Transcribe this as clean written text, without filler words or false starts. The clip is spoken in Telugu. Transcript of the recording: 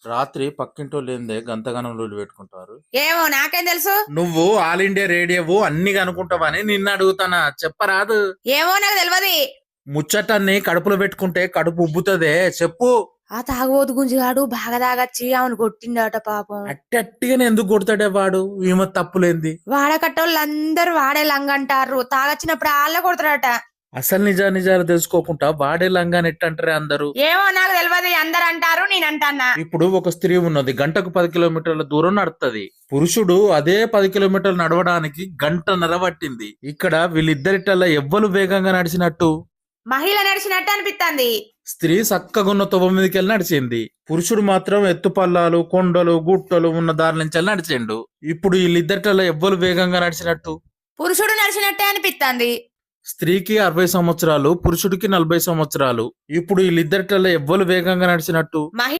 రాత్రి పక్కింటోళ్ళేందే గంతగనం లొల్లి పెట్టుకుంటారు. ఏమో నాకేం తెలుసు. నువ్వు ఆల్ ఇండియా రేడియోవు అన్ని కనుకుంటావని నిన్ను అడుగుతానా, చెప్పరాదు. ఏమో నాకు తెలియదు. ముచ్చటన్ని కడుపులో పెట్టుకుంటే కడుపు ఉబ్బుతదే, చెప్పు. ఆ తాగబోతు గుంజిగాడు బాగా తాగచ్చి ఆమెను కొట్టిండట పాపం. అట్టగానే ఎందుకు కొడతాడే వాడు? ఈమె తప్పులేంది? వాడకట్టోళ్ళందరూ వాడే లంగంటారు, తాగొచ్చినప్పుడు వాళ్ళే కొడతారట. అసలు నిజాలు తెలుసుకోకుండా వాడే లంగాని ఎట్టంటారే అందరూ. ఏమో నాకు తెలియదు, అందరు అంటారు నేను అంటానా. ఇప్పుడు ఒక స్త్రీ ఉన్నది, గంటకు 10 కిలోమీటర్ల దూరం నడుస్తుంది. పురుషుడు అదే 10 కిలోమీటర్లు నడవడానికి గంటన్నర పట్టింది. ఇక్కడ వీళ్ళిద్దరిటల్లా ఎవ్వరు వేగంగా నడిచినట్టు? మహిళ నడిచినట్టు అనిపిస్తుంది. స్త్రీ చక్కగున్న 9 నడిచింది. పురుషుడు మాత్రం ఎత్తుపల్లాలు, కొండలు, గుట్టలు ఉన్న దారి నుంచి నడిచిండు. ఇప్పుడు వీళ్ళిద్దరిటల్లా ఎవ్వరు వేగంగా నడిచినట్టు? పురుషుడు నడిచినట్టే అనిపిస్తుంది. స్త్రీకి 60 సంవత్సరాలు, పురుషుడికి 40 సంవత్సరాలు. ఇప్పుడు వీళ్ళిద్దరిటల్లా ఎవ్వరు వేగంగా నడిచినట్టు?